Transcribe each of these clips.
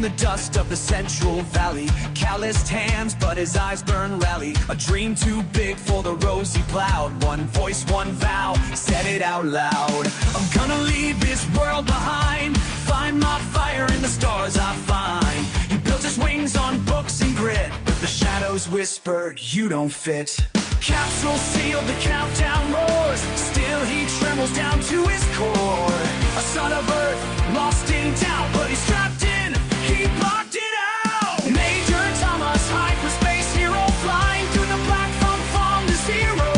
in the dust of the Central Valley. Calloused hands, but his eyes burn rally. A dream too big for the rose he plowed. One voice, one vow, said it out loud. I'm gonna leave this world behind. Find my fire in the stars I find. He built his wings on books and grit, but the shadows whisper, you don't fit. Capsule sealed, the countdown roars. Still he trembles down to his core. A son of Earth, lost in doubt, but he's trapped in, he blocked it out. Major Thomás, hyperspace hero, flying through the black from to zero.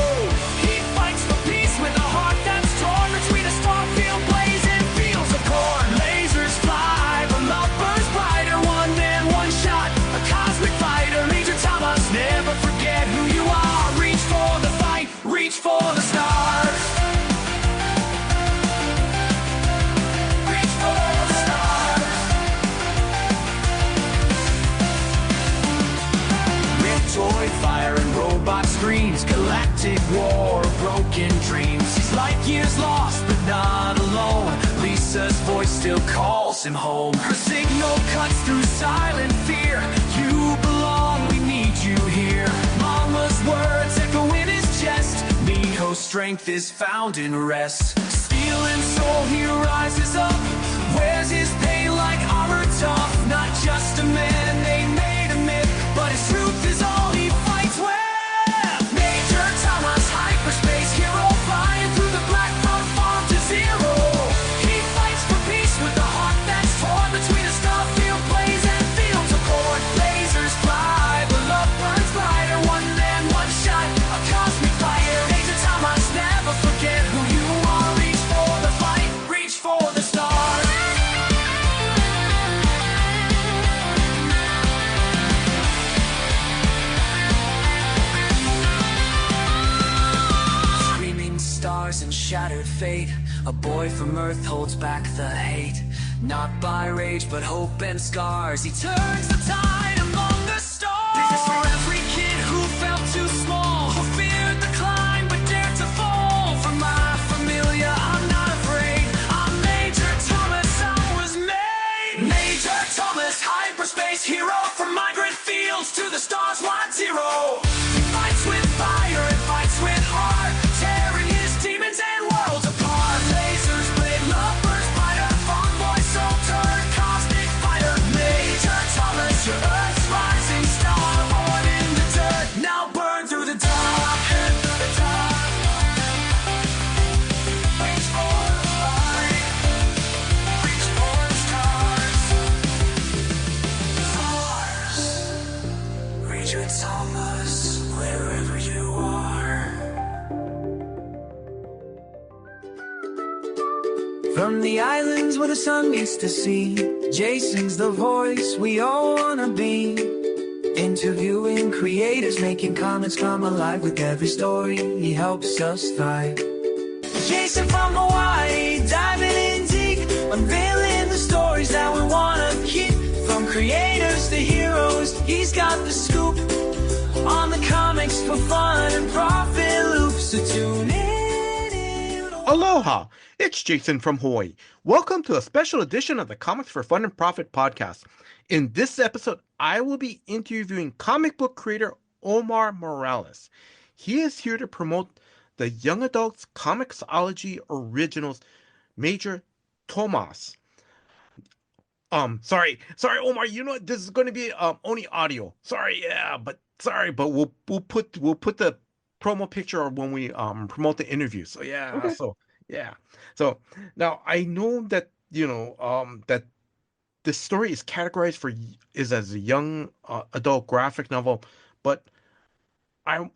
He fights for peace with a heart that's torn between a starfield blaze and fields of corn. Lasers fly, but love burns brighter. One man, one shot, a cosmic fighter. Major Thomás, never forget who you are. Reach for the fight, reach for the stars. Reach for the stars. Toy fire and robot screens, galactic war, broken dreams. He's light years lost, but not alone. Lisa's voice still calls him home. Her signal cuts through silent fear. You belong, we need you here. Mama's words echo in his chest. Neho's strength is found in rest. Steel and soul, he rises up. Wears his pain like armor tough. Not just a man, they made a myth, but his truth is all he fights with. Major Thomás, hyperspace hero, flying through the black from to zero. He fights for peace with a heart that's torn between a starfield blaze and fields of corn. Lasers fly, but love burns brighter. One man, one shot, a cosmic fire. Major Thomás, never forget who you are. Reach for the fight, reach for the stars. And shattered fate. A boy from Earth holds back the hate. Not by rage, but hope and scars. He turns the tide among the stars. This is for every kid who felt too small, who feared the climb but dared to fall. For my familia, I'm not afraid. I'm Major Thomás, I was made. Major Thomás, hyperspace hero, from migrant fields to the stars, 1-0. He fights with fire and fights with heart, tearing demons and worlds apart. Lasers blade, love burns brighter. Fun voice, soul turn, cosmic fighter. Major Thomás, your Earth's rising star, born in the dirt, now burn through the dark. Head through the dark. Reach for the light. Reach for the stars. Stars. Major Thomás, wherever you are. From the islands where the sun meets the sea, Jason's the voice we all wanna be. Interviewing creators, making comics come alive. With every story, he helps us thrive. Jason from Hawaii, diving in deep, unveiling the stories that we wanna keep. From creators to heroes, he's got the scoop on the comics for fun and profit loops. So tune in. Aloha! It's Jason from Hawaii. Welcome to a special edition of the Comics for Fun and Profit podcast. In this episode, I will be interviewing comic book creator Omar Morales. He is here to promote the young adults Comixology originals, Major Thomás. Sorry, Omar. You know this is going to be only audio. Sorry, but we'll put the promo picture when we promote the interview. So yeah, okay. So now I know that that this story is categorized as a young adult graphic novel, but all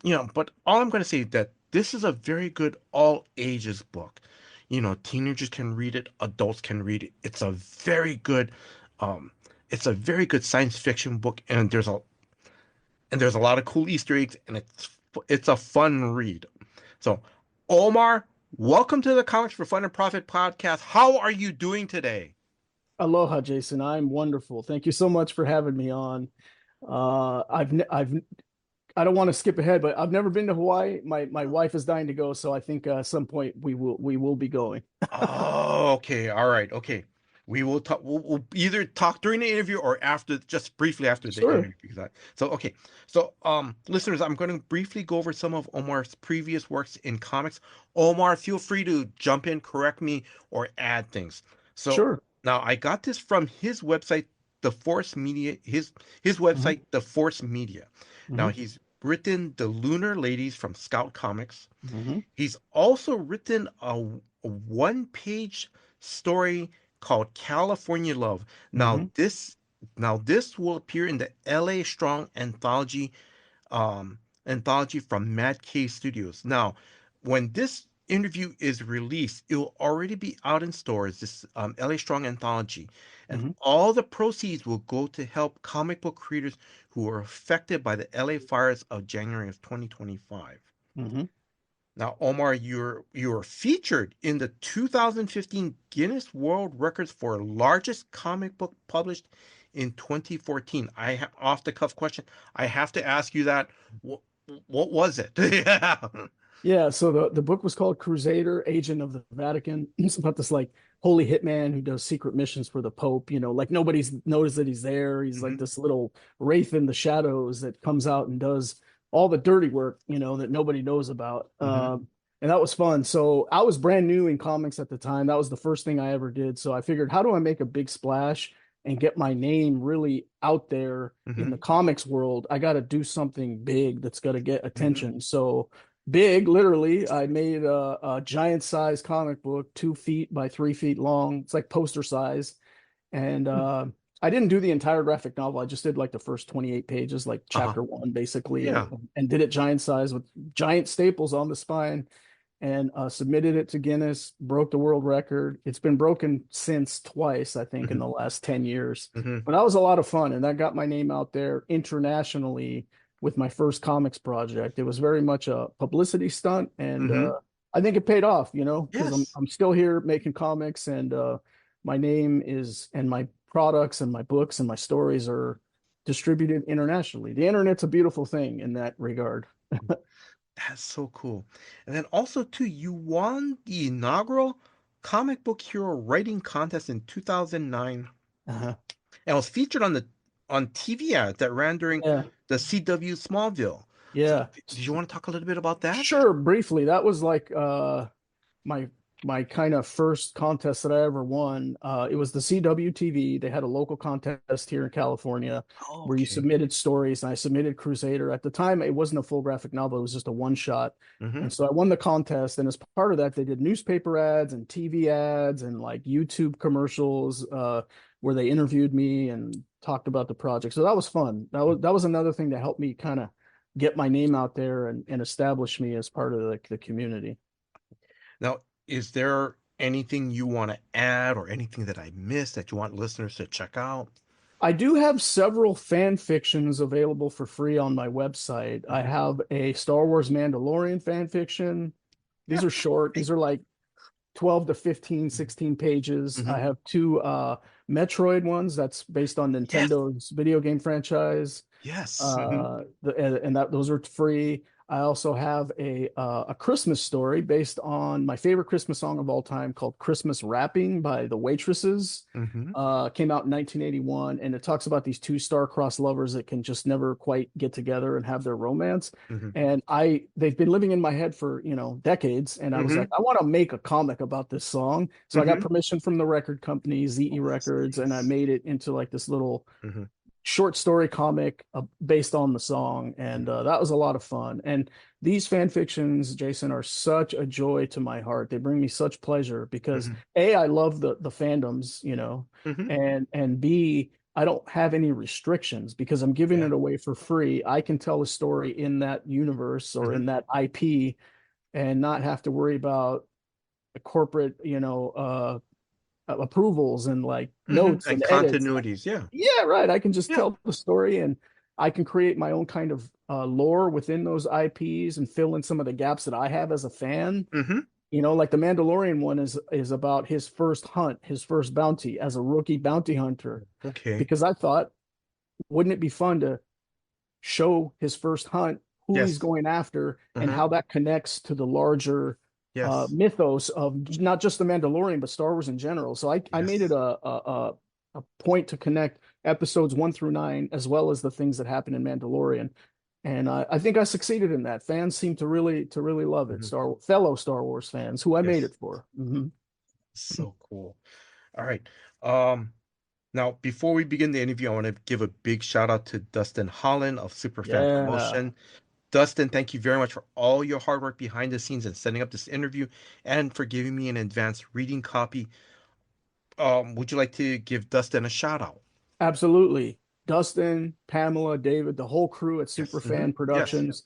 I'm going to say is that this is a very good all ages book. Teenagers can read it, adults can read it. It's a very good science fiction book, and there's a lot of cool Easter eggs, and it's a fun read. So, Omar, welcome to the Comics for Fun and Profit podcast. How are you doing today? Aloha, Jason. I'm wonderful. Thank you so much for having me on. I don't want to skip ahead, but I've never been to Hawaii. My wife is dying to go, so I think at some point we will be going. Oh, okay. All right. Okay. We will talk. We'll either talk during the interview or after, just briefly after the Sure. interview. So okay. So listeners, I'm going to briefly go over some of Omar's previous works in comics. Omar, feel free to jump in, correct me, or add things. So Sure. now I got this from his website, The Force Media. His Hmm. website, The Force Media. Now Hmm. he's written The Lunar Ladies from Scout Comics. Hmm. He's also written a one-page story called California Love. Now Hmm. this now this will appear in the LA Strong um anthology from Mad Cave Studios. Now, when this interview is released, it will already be out in stores, this LA Strong anthology, and Hmm. all the proceeds will go to help comic book creators who were affected by the LA fires of January of 2025. Hmm. Now, Omar, you're featured in the 2015 Guinness World Records for largest comic book published in 2014. I have off the cuff question. I have to ask you that. What, what was it? Yeah. Yeah, so the book was called Crusader, Agent of the Vatican. It's about this like holy hitman who does secret missions for the Pope. Like nobody's noticed that he's there. He's like Hmm. this little wraith in the shadows that comes out and does all the dirty work, that nobody knows about. Hmm. And that was fun. So I was brand new in comics at the time. That was the first thing I ever did. So I figured, how do I make a big splash and get my name really out there in Hmm. the comics world? I got to do something big that's got to get Hmm. attention. So big, literally. I made a giant size comic book, 2 feet by 3 feet long. It's like poster size. And I didn't do the entire graphic novel. I just did like the first 28 pages, like Uh-huh. chapter one, basically, Yeah. and did it giant size with giant staples on the spine and submitted it to Guinness, broke the world record. It's been broken since twice, I think, in Hmm. the last 10 years. Hmm. But that was a lot of fun. And that got my name out there internationally with my first comics project. It was very much a publicity stunt. And Hmm. I think it paid off, because I'm, Yes. I'm still here making comics and my name is, and my products and my books and my stories are distributed internationally. The internet's a beautiful thing in that regard. That's so cool. And then also too, you won the inaugural Comic Book Hero Writing Contest in 2009 Uh-huh. and was featured on TV ads that ran during Yeah. the CW Smallville. So Yeah. did you want to talk a little bit about that? Sure, briefly. That was like my my kind of first contest that I ever won. It was the CW TV. They had a local contest here in California Oh, where you okay. submitted stories, and I submitted Crusader. At the time, it wasn't a full graphic novel; it was just a one shot. Mm-hmm. And so I won the contest, and as part of that, they did newspaper ads and TV ads and like YouTube commercials where they interviewed me and talked about the project. So that was fun. That was another thing that helped me kind of get my name out there and establish me as part of the community. Now, is there anything you want to add or anything that I missed that you want listeners to check out? I do have several fan fictions available for free on my website. I Mhm. have a Star Wars Mandalorian fan fiction. Yeah. These are short. Hey. These are like 12 to 15, 16 pages. I Hmm. have two Metroid ones that's based on Yes. Nintendo's video game franchise. Yes. Hmm. And that those are free. I also have a Christmas story based on my favorite Christmas song of all time called "Christmas Wrapping" by the Waitresses. Hmm. Came out in 1981, and it talks about these two star-crossed lovers that can just never quite get together and have their romance. Hmm. And they've been living in my head for decades, and I was like, Hmm. I want to make a comic about this song. So I got Hmm. permission from the record company, Oh, ZE that's Records, and I nice. made it into like this little Hmm. short story comic based on the song, and that was a lot of fun. And these fan fictions, Jason, are such a joy to my heart. They bring me such pleasure because Hmm. A, I love the fandoms, Hmm. and B, I don't have any restrictions because I'm giving Yeah. it away for free. I can tell a story in that universe or Hmm. in that IP and not have to worry about a corporate, approvals and like Hmm. notes And and edits. continuities. Yeah. Yeah, right. I can just Yeah. tell the story and I can create my own kind of lore within those IPs and fill in some of the gaps that I have as a fan. Hmm. Like the Mandalorian one is about his first hunt, his first bounty as a rookie bounty hunter. Okay. Because I thought, wouldn't it be fun to show his first hunt, who he's Yes. going after, and Uh-huh. how that connects to the larger, Yes. mythos of not just the Mandalorian but Star Wars in general. So I made it Yes. a point to connect episodes 1 through 9 as well as the things that happen in Mandalorian. And I think I succeeded in that. Fans seem to really love it. Mhm. Fellow Star Wars fans who I made Yes. it for. Hmm. So cool. All right. Um, Now, before we begin the interview, I want to give a big shout out to Dustin Holland of Superfan Yeah, Promotion. Dustin, thank you very much for all your hard work behind the scenes and setting up this interview and for giving me an advanced reading copy. Would you like to give Dustin a shout out? absolutely. Dustin, Pamela, David, the whole crew at Yes. Superfan Yes. Productions,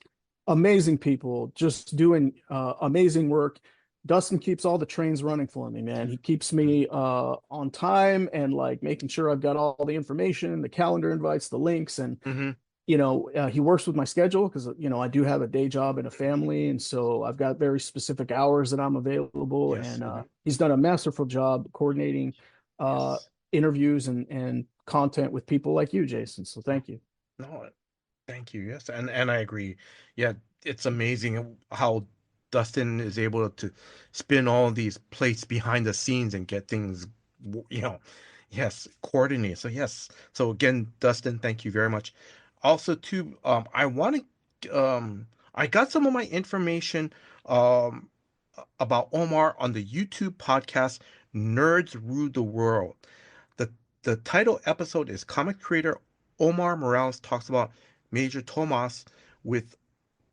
amazing people, just doing amazing work. Dustin keeps all the trains running for me, man. He keeps me on time and like making sure I've got all the information, the calendar invites, the links, and Hmm. he works with my schedule because I do have a day job and a family, and so I've got very specific hours that I'm available. Yes. And he's done a masterful job coordinating uh, Yes. interviews and content with people like you, Jason. So No, thank you. no, thank you. Yes, and I agree. Yeah, it's amazing how Dustin is able to spin all these plates behind the scenes and get things, yes, coordinate. So yes. So again, Dustin, thank you very much. Also, too, I got some of my information um about Omar on the YouTube podcast Nerds Rule the World. The the title episode is Comic Creator Omar Morales talks about Major Thomás with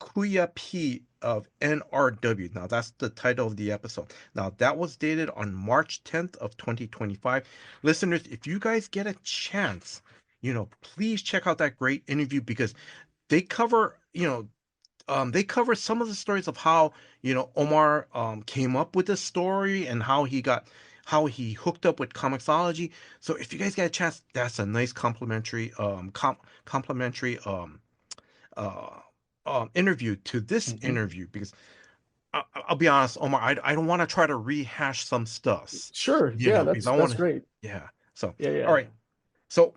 Kuya P of NRW. Now that's the title of the episode. Now that was dated on March 10th of 2025. Listeners, if you guys get a chance, please check out that great interview because they cover, they cover some of the stories of how Omar came up with this story and how he hooked up with Comixology. So if you guys get a chance, that's a nice complimentary uh, interview to this Mhm. interview because I'll be honest, Omar, I don't want to try to rehash some stuffs, Sure. Yeah, because I want that's to, great. yeah. So Yeah, all yeah. right, so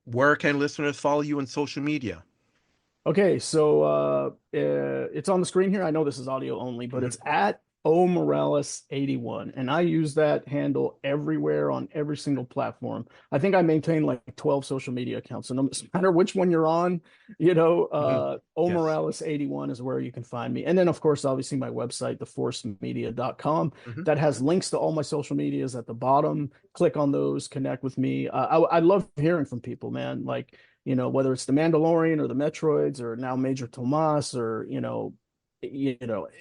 where can listeners follow you on social media? Okay, so it's on the screen here. I know this is audio only, but Mhm. it's at O Morales 81, and I use that handle everywhere on every single platform. I think I maintain like 12 social media accounts, so no matter which one you're on, Mhm. O Yes. Morales 81 is where you can find me. And then, of course, obviously my website, theforcemedia.com, Hmm. that has links to all my social medias at the bottom. Click on those, connect with me. I love hearing from people, man. Like whether it's the Mandalorian or the Metroids or now Major Tomas or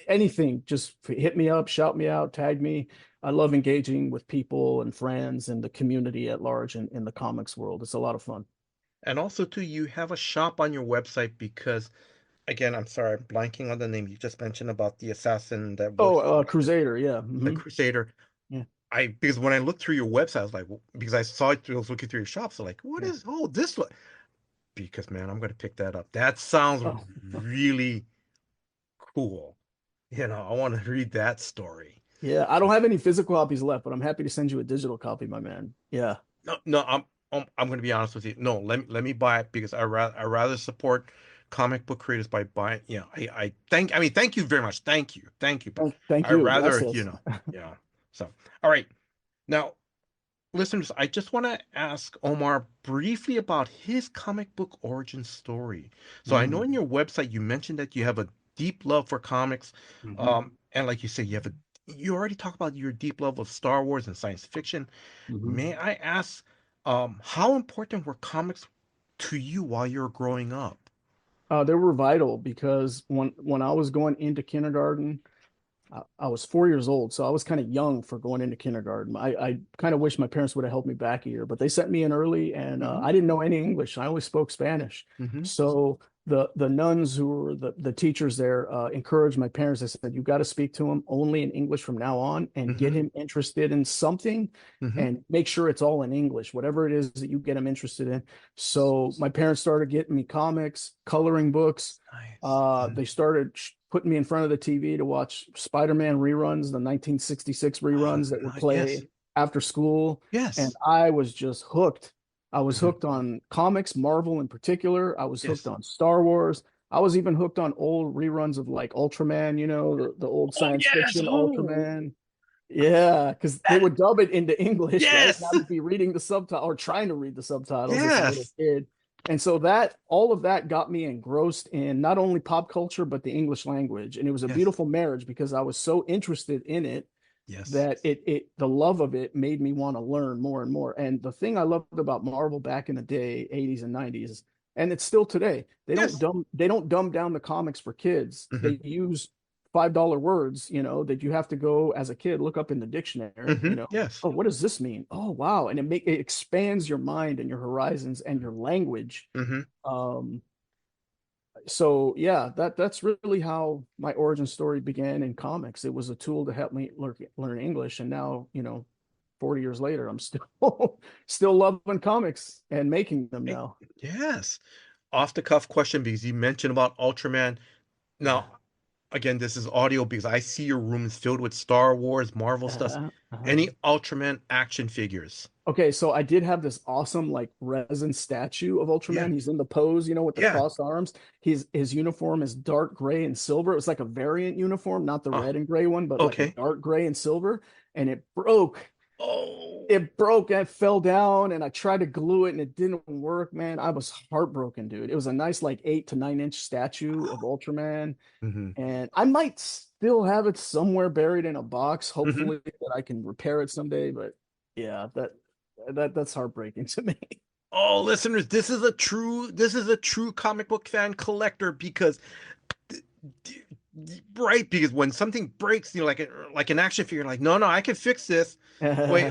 anything, just hit me up, shout me out, tag me. I love engaging with people and friends and the community at large in the comics world. It's a lot of fun. And also, too, you have a shop on your website because, again, I'm sorry, I'm blanking on the name you just mentioned about the assassin that Oh, works for Crusader, yeah. the Hmm. Crusader. Yeah, Because when I looked through your website, I was like, because I saw it, I was looking through your shop, so like, what yeah. is, oh, this look? Because, man, I'm gonna pick that up. That sounds Oh, really cool. I want to read that story. yeah. I don't have any physical copies left, but I'm happy to send you a digital copy, my man. Yeah. No, no, I'm gonna be honest with you. No, let me buy it because I rather support comic book creators by buying. Thank you very much. Thank you. But Thank I you. rather, Gracias. yeah. So, all right. Now, listeners, I just want to ask Omar briefly about his comic book origin story. So I know in Mm-hmm. your website you mentioned that you have a deep love for comics, Mm-hmm. and like you say, you already talked about your deep love of Star Wars and science fiction. Mm-hmm. May I ask, how important were comics to you while you were growing up? They were vital because when I was going into kindergarten, I was 4 years old, so I was kind of young for going into kindergarten. I kind of wish my parents would have held me back a year, but they sent me in early, and Hmm. I didn't know any English. I only spoke Spanish. Hmm. So the nuns who were the teachers there encouraged my parents. They said, "You got to speak to him only in English from now on, and get Hmm. him interested in something, Hmm. and make sure it's all in English, whatever it is that you get him interested in." So my parents started getting me comics, coloring books. Nice. They started putting me in front of the TV to watch Spider-Man reruns, the 1966 reruns that would Yes. play after school. And Yes. I was just hooked. I was Hmm. hooked on comics, Marvel in particular. I was hooked Yes. on Star Wars. I was even hooked on old reruns of like Ultraman, you know, the old Oh science yes. fiction Oh, Ultraman. Yeah, because they that, would dub it into English, right? And yes. I would be reading the subtitle or trying to read the subtitles as a little Yes. kid. And so that all of that got me engrossed in not only pop culture, but the English language. And it was a Yes. beautiful marriage because I was so interested in it Yes. that the love of it made me want to learn more and more. And the thing I loved about Marvel back in the day, 80s and 90s, and it's still today, Yes. they don't dumb down the comics for kids. Hmm. They use $5 words, you know, that you have to go as a kid look up in the dictionary, you Hmm. know. Yes. Oh, what does this mean? Oh, wow. And it expands your mind and your horizons and your language. Hmm. Um, so yeah, that's really how my origin story began in comics. It was a tool to help me learn English, and now, you know, 40 years later, I'm still still loving comics and making them now. Yes. Off the cuff question because you mentioned about Ultraman. Yeah. Now, again, this is audio because I see your room is filled with Star Wars, Marvel stuff. Uh-huh. Uh-huh. Any Ultraman action figures? Okay, so I did have this awesome like resin statue of Yeah. Ultraman. He's in the pose, you know, with the Yeah. crossed arms. His uniform is dark gray and silver. It was like a variant uniform, not the Oh, red and gray one, but like a okay. dark gray and silver. And Oh, it broke and it fell down, and I tried to glue it and it didn't work, man. I was heartbroken, dude. It was a nice like 8 to 9 inch statue of Ultraman, hmm, and I might still have it somewhere buried in a box, hmm. hopefully that I can repair it someday. But yeah, that's heartbreaking to me. Oh, listeners, this is a true comic book fan collector because right, because when something breaks, you know, like an action figure, like, no, I can fix this. Wait,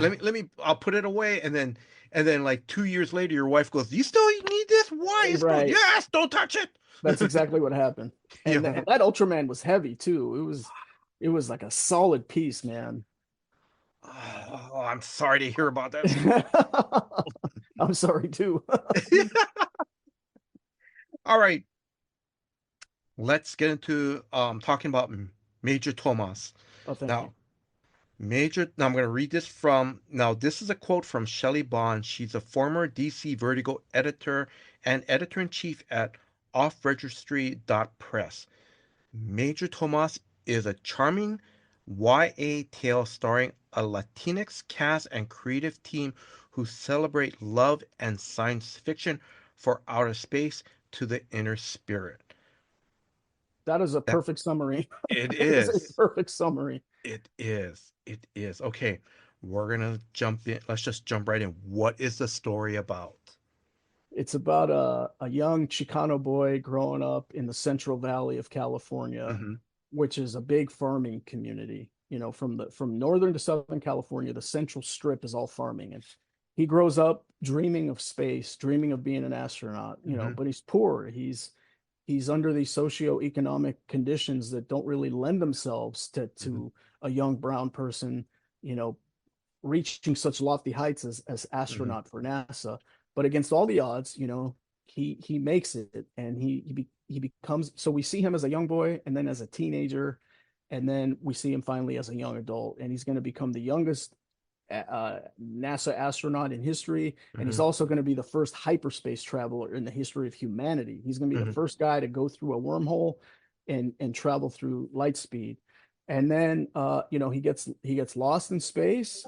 I'll put it away, and then like 2 years later, your wife goes, "You still need this? Why?" It's broke. Right. Yes, don't touch it. That's exactly what happened. And Yeah. that Ultraman was heavy too. It was like a solid piece, man. Oh, I'm sorry to hear about this. I'm sorry too. All right, let's get into talking about Major Thomas. Oh, thank you. Now, now I'm going to read this from, now this is a quote from Shelley Bond. She's a former DC Vertigo editor and editor-in-chief at offregistry.press. Major Tomas is a charming YA tale starring a Latinx cast and creative team who celebrate love and science fiction for outer space to the inner spirit. That is a That perfect summary. it That is a is. perfect summary. It is. It is. Okay, we're gonna jump in. Let's just jump right in. What is the story about? It's about a young Chicano boy growing up in the Central Valley of California, Hmm. which is a big farming community. You know, from northern to southern California, the Central Strip is all farming. And he grows up dreaming of space, dreaming of being an astronaut, you know, Hmm. but he's poor. He's under these socioeconomic conditions that don't really lend themselves Hmm. to a young brown person, you know, reaching such lofty heights as Hmm. astronaut for NASA. But against all the odds, you know, he makes it, and he becomes. So we see him as a young boy, and then as a teenager, and then we see him finally as a young adult, and he's going to become the youngest NASA astronaut in history, and he's Hmm. also going to be the first hyperspace traveler in the history of humanity. He's going to be the Hmm. first guy to go through a wormhole and travel through light speed. And then you know, he gets lost in space,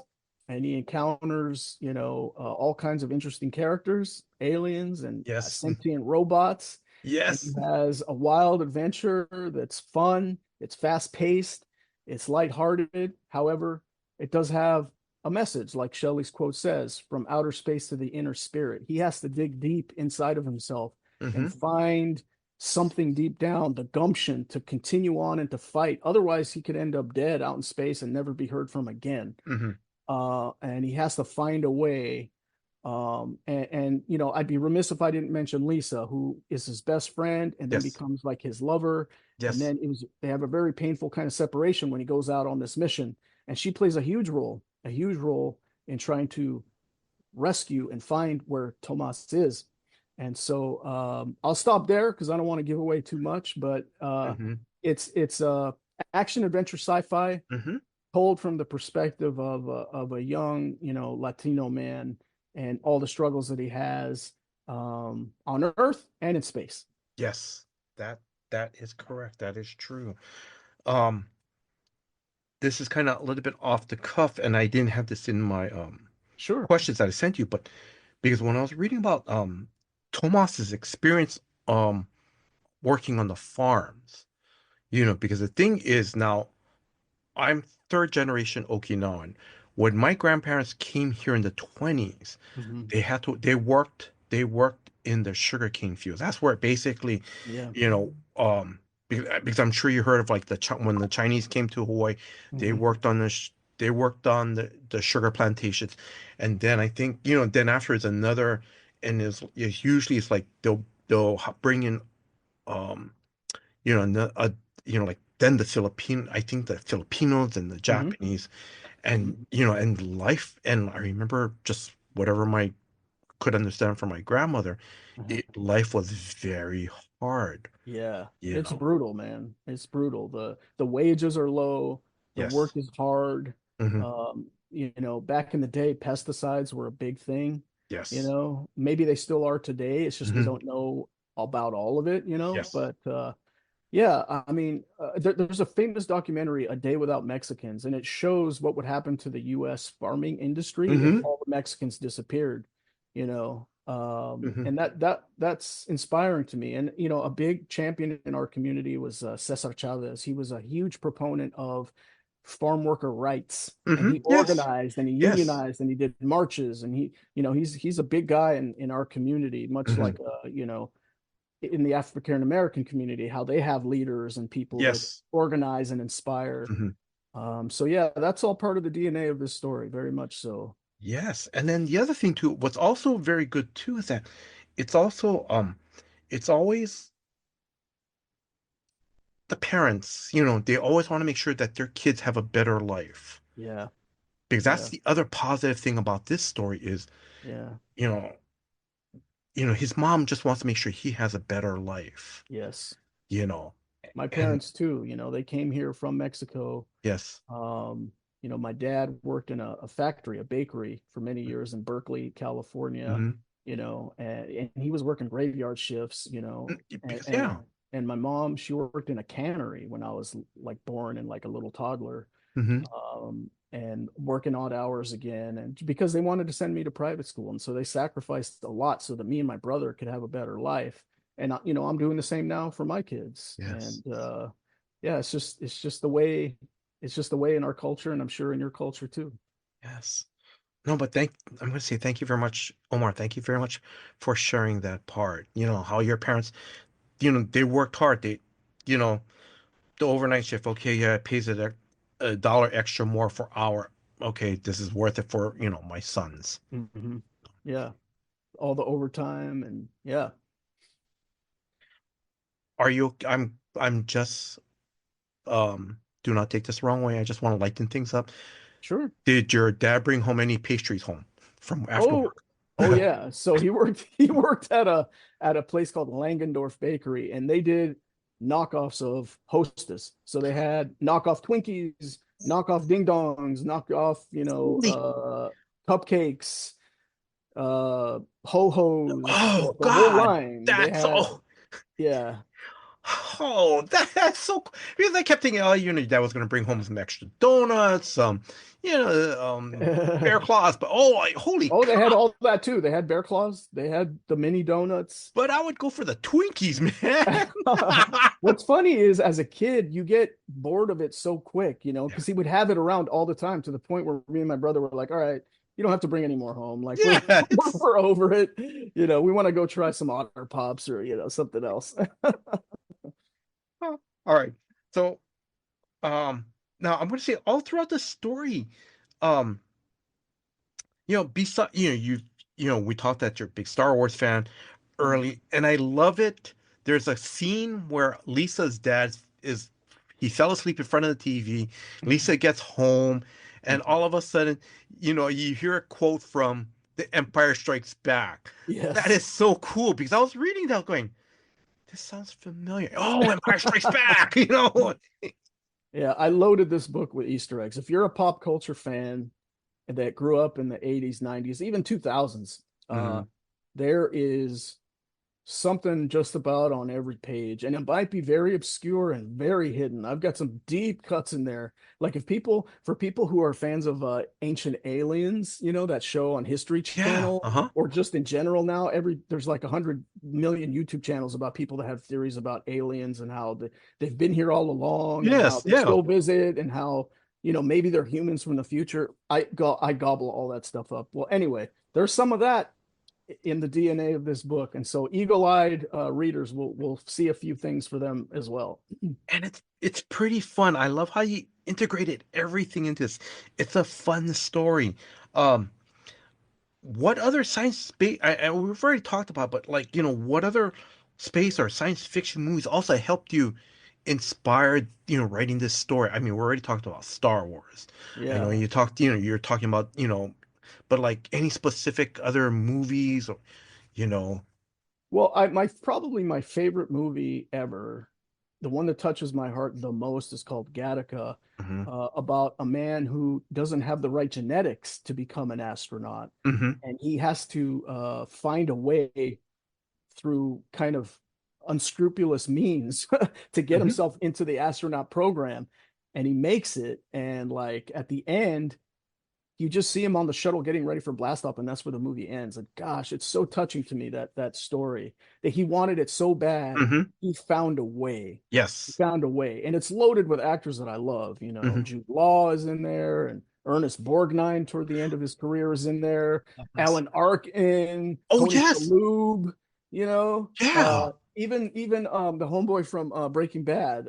and he encounters, you know, all kinds of interesting characters, aliens and Yes. sentient robots, and he Yes. has a wild adventure that's fun, it's fast paced, it's lighthearted. However, it does have a message, like Shelley's quote says, from outer space to the inner spirit. He has to dig deep inside of himself and Hmm. find something deep down, the gumption to continue on and to fight. Otherwise, he could end up dead out in space and never be heard from again. Hmm. And he has to find a way. And you know, I'd be remiss if I didn't mention Lisa, who is his best friend and then Yes. becomes like his lover. And Yes. then they have a very painful kind of separation when he goes out on this mission. And she plays a huge role in trying to rescue and find where Tomas is. And so I'll stop there because I don't want to give away too much, but Hmm. it's action adventure sci-fi Hmm. told from the perspective of a young, you know, Latino man and all the struggles that he has on Earth and in space. Yes. that that is correct. That is true. Um, this is kind of a little bit off the cuff, and I didn't have this in my Sure. questions that I sent you, but because when I was reading about Thomás's experience working on the farms, because the thing is now I'm third generation Okinawan. When my grandparents came here in the 20s, Hmm. they worked in the sugarcane fields. That's where basically, Yeah. you know, because I'm sure you heard of like when the Chinese came to Hawaii, they Hmm. worked on the sugar plantations, and then I think then after it's another, and it's usually it's like they'll bring in um you know, like then I think the Filipinos and the Hmm. Japanese, and and life, and I remember just whatever my could understand from my grandmother, Hmm. life was very hard, Yeah, you it's know. brutal, man. It's brutal. The wages are low, the work Yes. is hard. Hmm. Back in the day, pesticides were a big thing. Yes. Maybe they still are today. It's just we Hmm. don't know about all of it, Yes. but yeah, I mean, there's a famous documentary, A Day Without Mexicans, and it shows what would happen to the U.S. farming industry if Hmm. all the Mexicans disappeared, Hmm. and that's inspiring to me. And a big champion in our community was Cesar Chavez. He was a huge proponent of farm worker rights, and Hmm. he Yes. organized and he Yes. unionized and he did marches, and he's a big guy in our community, much Hmm. like in the African American community, how they have leaders and people that Yes. organize and inspire. Hmm. So yeah, that's all part of the DNA of this story, very much so. Yes. And then the other thing too, what's also very good too is that it's also it's always the parents, they always want to make sure that their kids have a better life. Yeah, Because that's yeah, the other positive thing about this story is, yeah, you know, his mom just wants to make sure he has a better life, yes. you know. My And parents too, they came here from Mexico. yes. Um, my dad worked in a factory, a bakery for many years in Berkeley, California, Hmm. and he was working graveyard shifts, and, Because and yeah. and my mom, she worked in a cannery when I was like born and like a little toddler, Hmm. and working odd hours again, and because they wanted to send me to private school, and so they sacrificed a lot so that me and my brother could have a better life. And I'm doing the same now for my kids, Yes. and yeah, it's just the way in our culture, and I'm sure in your culture too. Yes. No, but I'm going to say thank you very much, Omar. Thank you very much for sharing that part. How your parents, they worked hard. You know, the overnight shift. Okay, yeah, it pays a dollar extra more for hour. Okay, this is worth it for, my sons. Hmm. Yeah, all the overtime, and yeah, Are you, I'm just, do not take this the wrong way. I just want to lighten things up. sure. Did your dad bring home any pastries home from after Oh, work? oh yeah. So he worked at a place called Langendorf Bakery, and they did knockoffs of Hostess. So they had knockoff Twinkies, knockoff Ding Dongs, knockoff, Holy, cupcakes, Ho Hos, the, oh the whole God, line. They that's had, oh. yeah. Oh, that's so cool. Because I kept thinking, oh, your dad was going to bring home some extra donuts, bear claws. But holy Oh, they cow! had all that too. They had bear claws. They had the mini donuts. But I would go for the Twinkies, man. What's funny is as a kid, you get bored of it so quick, Yeah, because he would have it around all the time to the point where me and my brother were like, all right, you don't have to bring any more home. Like we're yeah. we're, we're over it. We want to go try some Otter Pops or, something else. Oh, all right. So, um, now I'm going to say all throughout the story, um, beside we talked that you're a big Star Wars fan Mhm. early, and I love it. There's a scene where Lisa's dad is he fell asleep in front of the TV. Lisa gets home, and all of a sudden, you hear a quote from The Empire Strikes Back. That Yes. is so cool because I was reading that going, this sounds familiar. Oh, Empire Strikes Back, Yeah, I loaded this book with Easter eggs. If you're a pop culture fan that grew up in the 80s, 90s, even 2000s, Hmm. there is something just about on every page, and it might be very obscure and very hidden. I've got some deep cuts in there. Like if people, for people who are fans of Ancient Aliens, you know, that show on History Yeah. Channel, Uh-huh. or just in general now, there's like 100 million YouTube channels about people that have theories about aliens and how they've been here all along and how Yes. they Yeah. still visit and how, you know, maybe they're humans from the future. I gobble all that stuff up. Well, anyway, there's some of that in the DNA of this book, and so eagle-eyed readers will see a few things for them as well. And it's pretty fun. I love how you integrated everything into this. It's a fun story. Um, what other science space we've already talked about, but like, what other space or science fiction movies also helped you inspired, writing this story? I mean, we already talked about Star Wars. I know Yeah. you talked, you're talking about, but like any specific other movies or, you know. Well, I my probably my favorite movie ever, the one that touches my heart the most, is called Gattaca, Hmm. about a man who doesn't have the right genetics to become an astronaut, Hmm. and he has to find a way through kind of unscrupulous means to get Hmm. himself into the astronaut program, and he makes it. And like at the end, you just see him on the shuttle getting ready for blast off, and that's where the movie ends. And gosh, it's so touching to me, that story, that he wanted it so bad, Hmm. he found a way. He Yes. found a way, and it's loaded with actors that I love. You know, Hmm. Jude Law is in there, and Ernest Borgnine toward the end of his career is in there. Yes. Alan Arkin, Oh, Tony yes. Shalhoub. You know, Yeah. even the homeboy from Breaking Bad,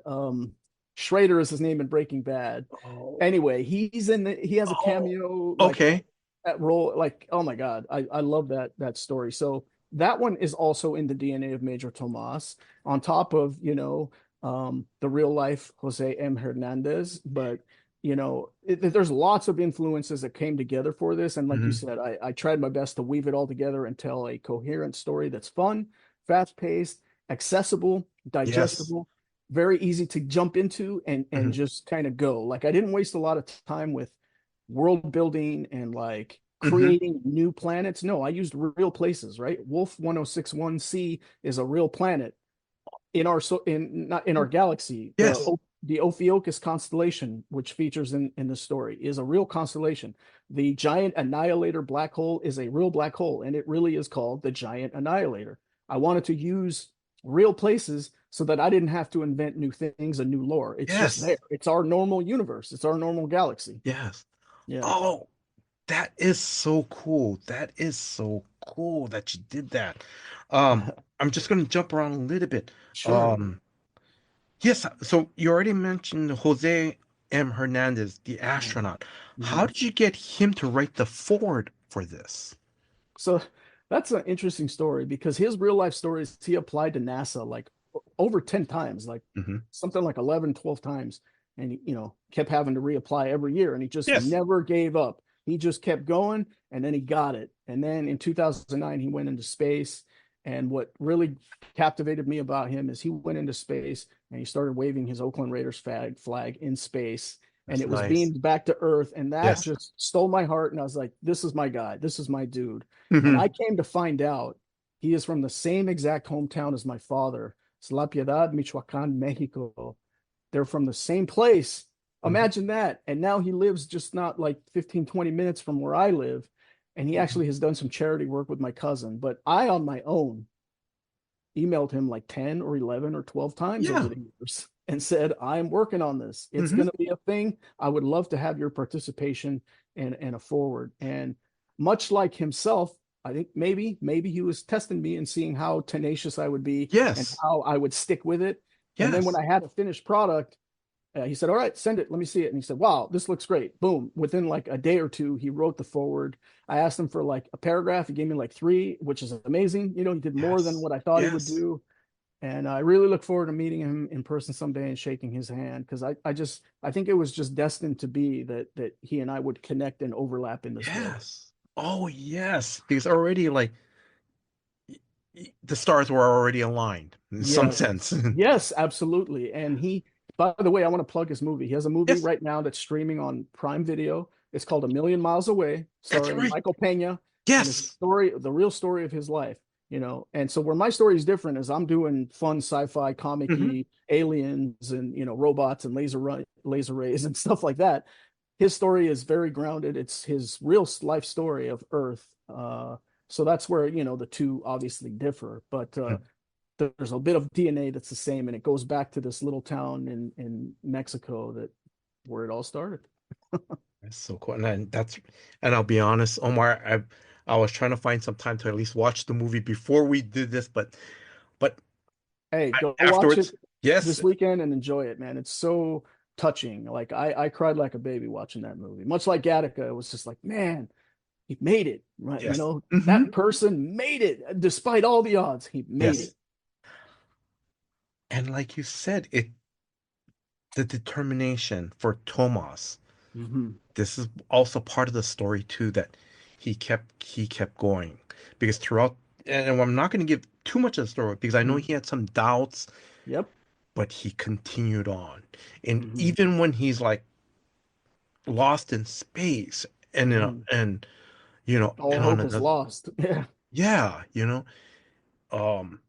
Schrader is his name in Breaking Bad. Oh. Anyway, he has a Oh. cameo like Okay. that role. Like, oh my God, I love that story. So that one is also in the DNA of Major Tomas, on top of, the real life Jose M. Hernandez. But there's lots of influences that came together for this. And like you Hmm. said, I tried my best to weave it all together and tell a coherent story that's fun, fast paced, accessible, Yes. digestible, very easy to jump into and Hmm. just kind of go. Like I didn't waste a lot of time with world building and like Hmm. creating new planets. No, I used real places, right? Wolf 1061c is a real planet in our so in not in our galaxy. The Yes. the Ophiuchus constellation, which features in the story, is a real constellation. The giant annihilator black hole is a real black hole, and it really is called the giant annihilator. I wanted to use real places so that I didn't have to invent new things and new lore. It's just there. Yes. It's our normal universe. It's our normal galaxy. Yes. Yeah. Oh, that is so cool. That is so cool that you did that. I'm just gonna jump around a little bit. Sure. Um, yes, so you already mentioned Jose M. Hernandez, the astronaut. How Mhm. did you get him to write the forward for this? So that's an interesting story because his real life stories, he applied to NASA like over 10 times, like Hmm. something like 11, 12 times. And he, kept having to reapply every year, and he just Yes. never gave up. He just kept going, and then he got it. And then in 2009, he went into space. And what really captivated me about him is he went into space and he started waving his Oakland Raiders flag in space, and That's it was nice. beamed back to Earth. And that Yes. just stole my heart. And I was like, this is my guy. This is my dude. And Hmm. I came to find out he is from the same exact hometown as my father, it's La Piedad, Michoacan, Mexico. They're from the same place. Hmm. Imagine that. And now he lives just not like 15, 20 minutes from where I live. And he actually has done some charity work with my cousin. But I, on my own, emailed him like 10 or 11 or 12 times over Yeah. the years and said, I'm working on this. It's Hmm. going to be a thing. I would love to have your participation and a forward. And much like himself, I think maybe he was testing me and seeing how tenacious I would be and Yes. how I would stick with it. And then when Yes. I had a finished product, he said, all right, send it. Let me see it. And he said, wow, this looks great. Boom. Within like a day or two, he wrote the forward. I asked him for like a paragraph. He gave me like three, which is amazing. He did more than Yes. what I thought he would Yes. do. And I really look forward to meeting him in person someday and shaking his hand, because I think it was just destined to be that he and I would connect and overlap in this way. Yes. Oh, yes. Because already, like, the stars were already aligned in some Yes. sense. Yes, absolutely. And by the way, I want to plug his movie. He has a movie Yes. right now that's streaming on Prime Video. It's called A Million Miles Away, That's starring right. Michael Pena, and it's Yes. the real story of his life. And so where my story is different is I'm doing fun sci-fi Hmm. comic-y aliens and robots and laser rays and stuff like that. His story is very grounded. It's his real life story of Earth. So that's where the two obviously differ, but there's a bit of DNA that's the same, and it goes back to this little town in Mexico that where it all started. That's so cool. And I'll be honest, Omar, I was trying to find some time to at least watch the movie before we did this, but Hey, go watch it afterwards, yes, this weekend and enjoy it, man. It's so touching. Like I cried like a baby watching that movie. Much like Gattaca, it was just like, man, he made it. Right? yes, That person made it despite all the odds. He made it. yes. And like you said, the determination for Thomás. Mm-hmm. This is also part of the story too that he kept going because throughout, and I'm not going to give too much of the story because I know Mm-hmm. he had some doubts, Yep. but he continued on. And Mm-hmm. even when he's like lost in space and Mm-hmm. All and on hope is another, lost. Yeah. yeah, um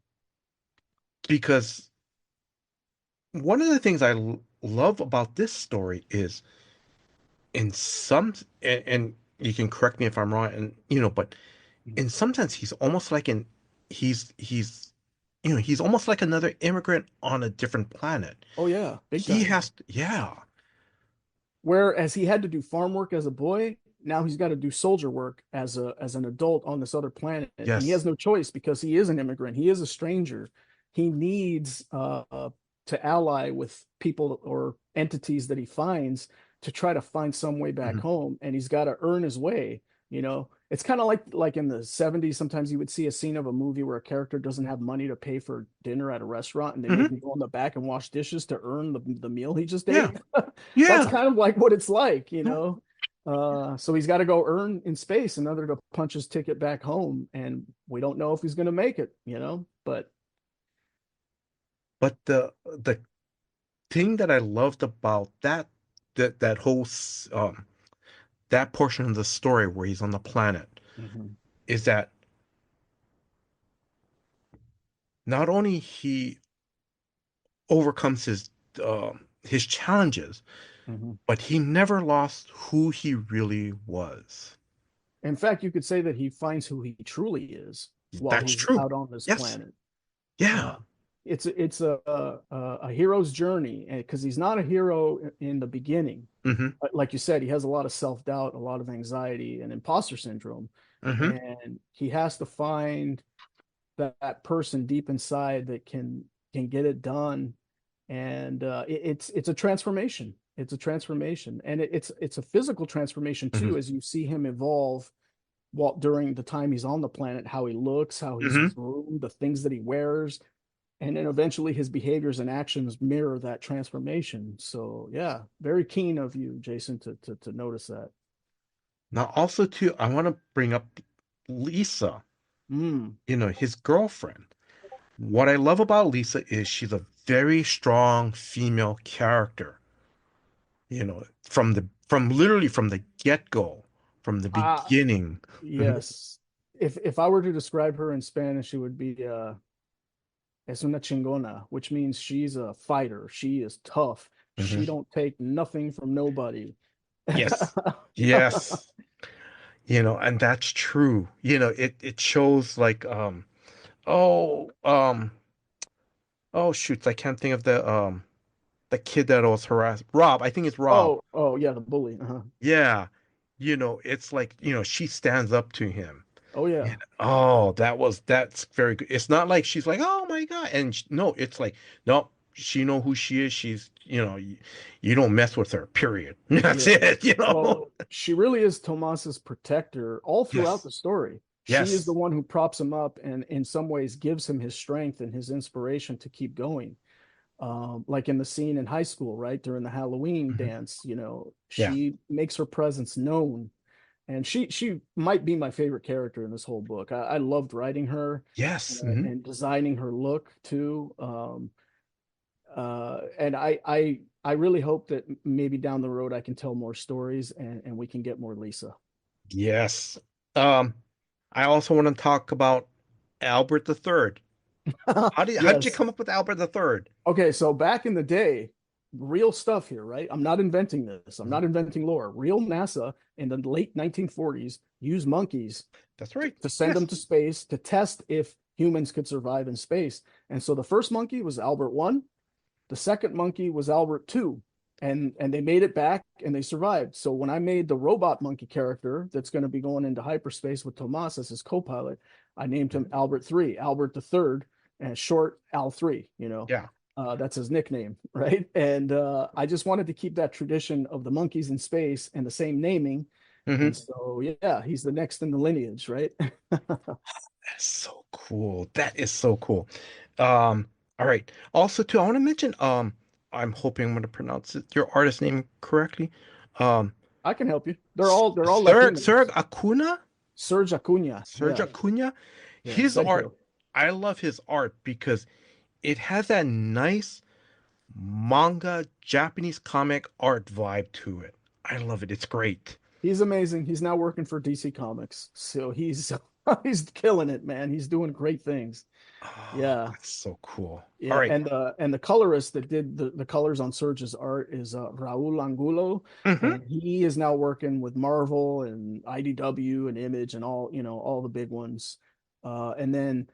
because one of the things I love about this story is in some, and you can correct me if I'm wrong, and but in some sense he's almost like an he's he's almost like another immigrant on a different planet. Oh yeah, big He time. has to, yeah. Whereas he had to do farm work as a boy, now he's got to do soldier work as an adult on this other planet, and he Yes. has no choice because he is an immigrant. He is a stranger. He needs to ally with people or entities that he finds to try to find some way back Hmm. home, and he's got to earn his way. It's kind of like in the 70s. Sometimes you would see a scene of a movie where a character doesn't have money to pay for dinner at a restaurant, and they make Hmm. him go in the back and wash dishes to earn the meal he just Yeah. ate. That's Yeah. kind of like what it's like. So he's got to go earn in space in order to punch his ticket back home, and we don't know if he's going to make it. But But the thing that I loved about that whole that portion of the story where he's on the planet mhm, is that not only he overcomes his challenges, mhm. but he never lost who he really was. In fact, you could say that he finds who he truly is while That's he's true. out on this Yes. planet. Yeah. Uh, it's a hero's journey because he's not a hero in the beginning. Hmm. Like you said, he has a lot of self doubt, a lot of anxiety, and imposter syndrome, Hmm. and he has to find that person deep inside that can get it done. And it's a transformation. It's a transformation, and it's a physical transformation Hmm. too, as you see him evolve while during the time he's on the planet, how he looks, how he's Hmm. groomed, the things that he wears, and then eventually his behaviors and actions mirror that transformation. So yeah, very keen of you, Jason, to notice that. Now, also too, I want to bring up Lisa, Mm. his girlfriend. What I love about Lisa is she's a very strong female character, from literally from the get-go, from the Uh, beginning. Hmm. yes. If I were to describe her in Spanish, it would be es una chingona, which means she's a fighter. She is tough. She Hmm. don't take nothing from nobody. Yes. Yes. And that's true. It shows like oh oh shoots, I can't think of the kid that was harassed. Rob, I think it's Rob. Oh yeah, the bully. Uh-huh. Yeah. It's like, she stands up to him. Oh yeah, Oh, that's very good. It's not like she's like, "Oh my God." And no, it's like, no, she know who she is. You don't mess with her, period. That's yeah. it. Well, she really is Tomas's protector all throughout Yes. the story. She is the Yes. one who props him up and in some ways gives him his strength and his inspiration to keep going. Like in the scene in high school, right? During the Halloween Mhm. dance, Yeah. she makes her presence known. And she might be my favorite character in this whole book. I loved writing her Yes. Hmm. and designing her look too. And I really hope that maybe down the road I can tell more stories and we can get more Lisa. Yes. Um, I also want to talk about Albert the Third. How did you Yes. come up with Albert the 3rd? Okay, so back in the day, real stuff here, right? I'm not inventing this. I'm not inventing lore. Real NASA in the late 1940s used monkeys That's right. to send them Yes. to space to test if humans could survive in space. And so the first monkey was Albert 1, the second monkey was Albert 2. And they made it back and they survived. So when I made the robot monkey character that's going to be going into hyperspace with Thomás as his co-pilot, I named him Albert 3, Albert the third, and short Al 3, you know. Yeah. That's his nickname, right? And I just wanted to keep that tradition of the monkeys in space and the same naming. And Hmm. so, yeah, he's the next in the lineage, right? That's so cool. That is so cool. All right. Also, too, I want to mention, I'm hoping I'm going to pronounce your artist name correctly. Um, I can help you. They're all Serg Latinos. Acuna? Serge Acuna. Serg Yeah. Acuna? Yeah. His art, Sergio. I love his art because it has that nice manga Japanese comic art vibe to it. I love it. It's great. He's amazing. He's now working for DC Comics. So he's he's killing it, man. He's doing great things. Oh, Yeah. that's so cool. All Yeah, right. and the colorist that did the colors on Surge's art is Raul Angulo, Mm-hmm. and he is now working with Marvel and IDW and Image and all, you know, all the big ones. And then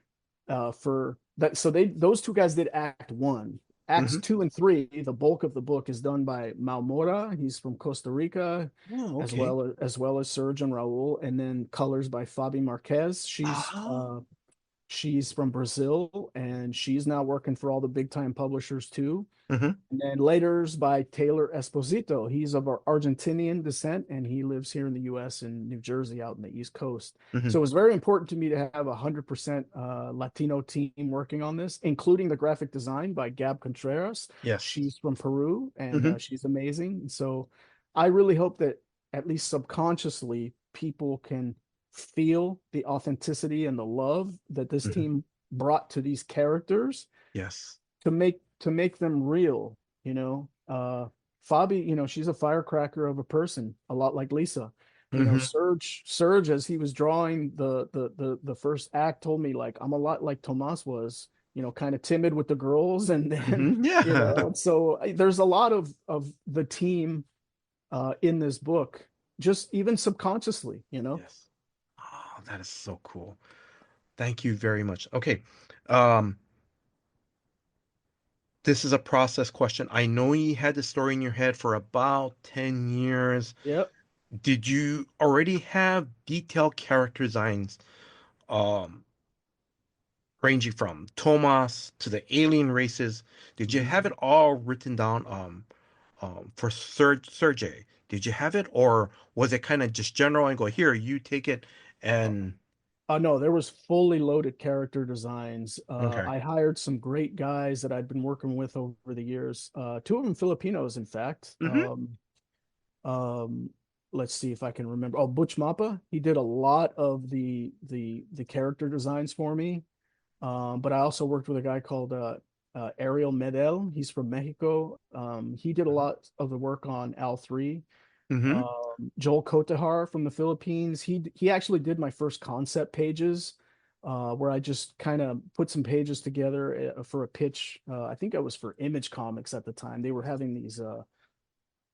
for that, so those two guys did Act One. Acts Mm-hmm. 2 and 3, the bulk of the book is done by Malmora. He's from Costa Rica, Oh, as okay. well as Serge and Raul, and then colors by Fabi Marquez. Oh. She's from Brazil and she's now working for all the big time publishers too. Mm-hmm. And then later's by Taylor Esposito. He's of Argentinian descent and he lives here in the US in New Jersey out in the East Coast. Mm-hmm. So it was very important to me to have 100% Latino team working on this, including the graphic design by Gab Contreras. Yes. She's from Peru and Mm-hmm. she's amazing. So I really hope that at least subconsciously people can feel the authenticity and the love that this Mm-hmm. team brought to these characters Yes. to make them real, you know. Fabi, you know, she's a firecracker of a person, a lot like Lisa. You know, Mm-hmm. Serge, as he was drawing the first act, told me like I'm a lot like Tomas was, you know, kind of timid with the girls, and then Mm-hmm. you Yeah. know, so there's a lot of the team in this book, just even subconsciously, you know. Yes. Oh, that is so cool. Thank you very much. Okay. Um, this is a process question. I know you had the story in your head for about 10 years. Yep. Did you already have detailed character designs, um, ranging from Thomas to the alien races? Did you have Mhm. it all written down, for Sergey? Did you have it, or was it kind of just general and go, here, you take it and No, there was fully loaded character designs. okay. I hired some great guys that I'd been working with over the years. Two of them Filipinos, in fact. Mm-hmm. Um, let's see if I can remember. Oh, Butch Mappa, he did a lot of the character designs for me. But I also worked with a guy called Ariel Medel. He's from Mexico. He did a lot of the work on Al 3. Mm-hmm. Joel Kotahar from the Philippines. He actually did my first concept pages, where I just kind of put some pages together for a pitch. I think I was for Image Comics at the time. They were having these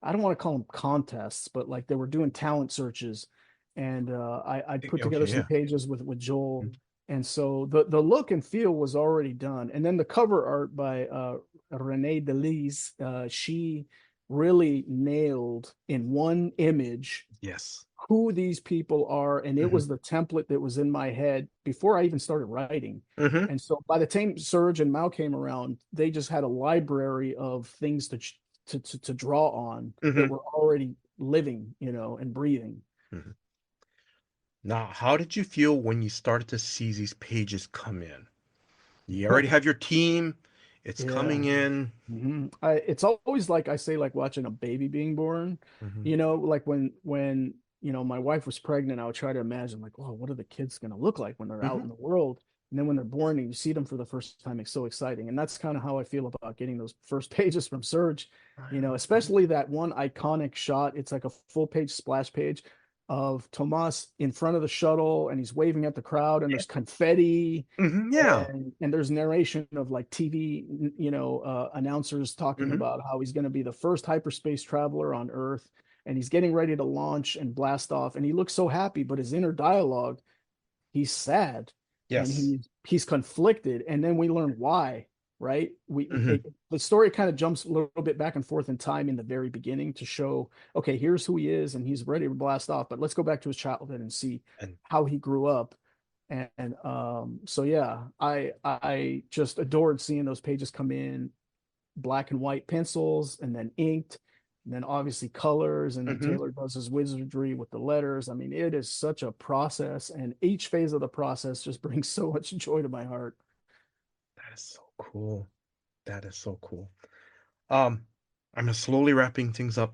I don't want to call them contests, but like they were doing talent searches, and I put together Okay, some yeah. pages with Joel, and so the look and feel was already done, and then the cover art by Renee Delise, she really nailed in one image Yes. who these people are, and it Mm-hmm. was the template that was in my head before I even started writing. Mm-hmm. And so by the time Serge and Mao came around, they just had a library of things to draw on that Mm-hmm. were already living, you know, and breathing. Mm-hmm. Now, how did you feel when you started to see these pages come in? You already have your team, it's Yeah. coming in. It's always like I say, like watching a baby being born. Mm-hmm. You know, like when you know my wife was pregnant, I would try to imagine like, oh, what are the kids going to look like when they're out Mm-hmm. in the world? And then when they're born and you see them for the first time, it's so exciting. And that's kind of how I feel about getting those first pages from Surge. You know, especially that one iconic shot. It's like a full page splash page of Thomás in front of the shuttle, and he's waving at the crowd, and there's confetti, Yeah. and there's narration of like TV, announcers talking Hmm. about how he's going to be the first hyperspace traveler on Earth, and he's getting ready to launch and blast off, and he looks so happy, but his inner dialogue, he's sad, and Yes. he's conflicted, and then we learn why. Right, Hmm. the story kind of jumps a little bit back and forth in time in the very beginning to show, okay, here's who he is, and he's ready to blast off, but let's go back to his childhood and see And how he grew up. And so yeah, I just adored seeing those pages come in, black and white pencils, and then inked, and then obviously colors, and then hmm Taylor does his wizardry with the letters. I mean, it is such a process, and each phase of the process just brings so much joy to my heart. that is so cool. That is so cool. Um, I'm just slowly wrapping things up.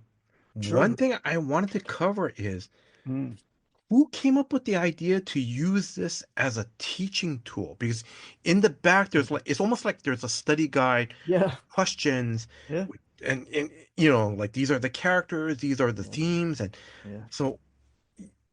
One Sure. thing I wanted to cover is Mm. who came up with the idea to use this as a teaching tool? Because in the back, there's like it's almost like there's a study guide, Yeah. questions, Yeah. and like these are the characters, these are the Yeah. themes, and Yeah. so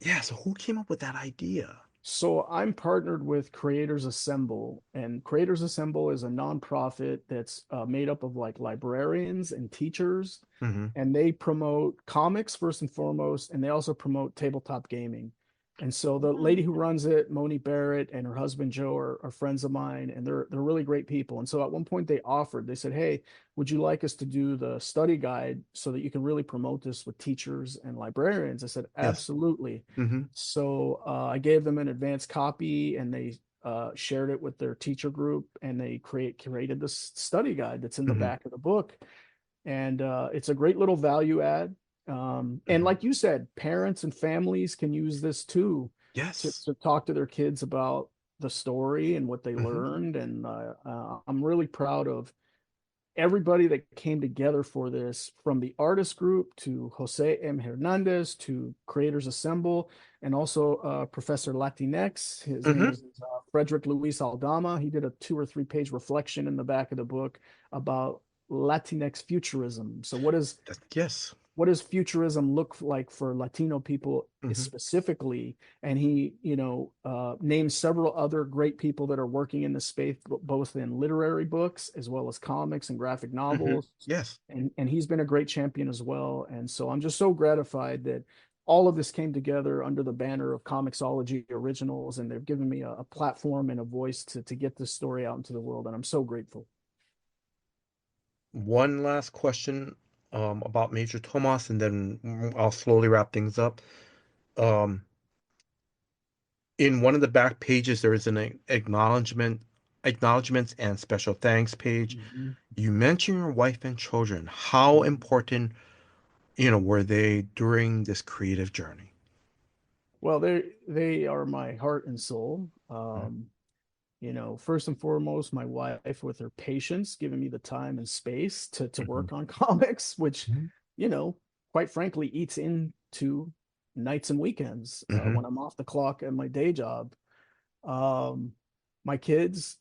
yeah. So who came up with that idea? So I'm partnered with Creators Assemble, and Creators Assemble is a nonprofit that's made up of like librarians and teachers, Hmm. and they promote comics first and foremost, and they also promote tabletop gaming. And so the lady who runs it, Moni Barrett, and her husband Joe are friends of mine, and they're really great people. And so at one point they said, "Hey, would you like us to do the study guide so that you can really promote this with teachers and librarians?" I said, Yes. "Absolutely." Hmm. So I gave them an advanced copy, and they shared it with their teacher group, and they created this study guide that's in the Hmm. back of the book, and it's a great little value add. And Hmm. like you said, parents and families can use this too Yes. to talk to their kids about the story and what they Hmm. learned. And I'm really proud of everybody that came together for this, from the artist group to Jose M. Hernandez to Creators Assemble, and also Professor Latinx. His name Hmm. is Frederick Luis Aldama. He did a 2 or 3 page reflection in the back of the book about Latinx futurism. So, Yes. what does futurism look like for Latino people Hmm. specifically? And he, named several other great people that are working in this space, both in literary books as well as comics and graphic Hmm. novels. Yes. And he's been a great champion as well. And so I'm just so gratified that all of this came together under the banner of Comixology Originals, and they've given me a platform and a voice to get this story out into the world. And I'm so grateful. One last question about Major Thomas, and then I'll slowly wrap things up. Um, in one of the back pages, there is an acknowledgments and special thanks page. Mm-hmm. You mention your wife and children. How important, were they during this creative journey? Well, they are my heart and soul. First and foremost, my wife with her patience, giving me the time and space to Mm-hmm. work on comics, which, Hmm. you know, quite frankly, eats into nights and weekends Hmm. when I'm off the clock at my day job. Um, my kids,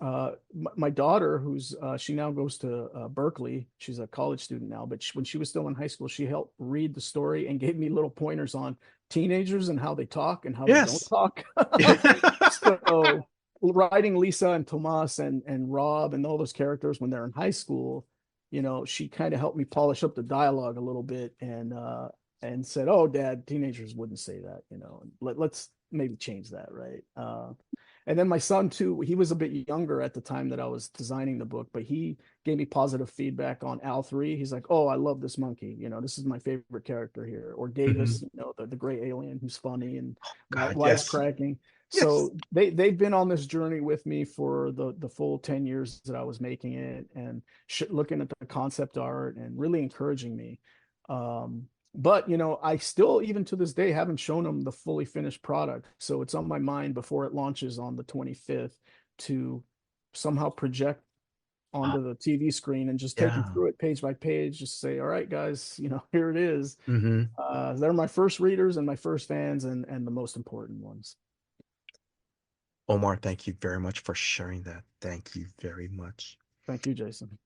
my daughter, who's she now goes to Berkeley. She's a college student now, but when she was still in high school, she helped read the story and gave me little pointers on teenagers and how they talk and how they don't Yes. talk. So writing Lisa and Tomas and Rob and all those characters when they're in high school, she kind of helped me polish up the dialogue a little bit, and said, "Oh, Dad, teenagers wouldn't say that. Let's maybe change that, right?" And then my son too, he was a bit younger at the time that I was designing the book, but he gave me positive feedback on Al 3. He's like, "Oh, I love this monkey. This is my favorite character here." Or Davis, Hmm. the gray alien who's funny and God, yes. wisecracking. Yes. So they've been on this journey with me for the full 10 years that I was making it, and looking at the concept art and really encouraging me. But I still, even to this day, haven't shown them the fully finished product. So it's on my mind before it launches on the 25th to somehow project Uh, onto the TV screen and just take them yeah. through it page by page. Just say, "All right, guys, here it is." Hmm. They're my first readers and my first fans, and the most important ones. Omar, thank you very much for sharing that. Thank you very much. Thank you, Jason.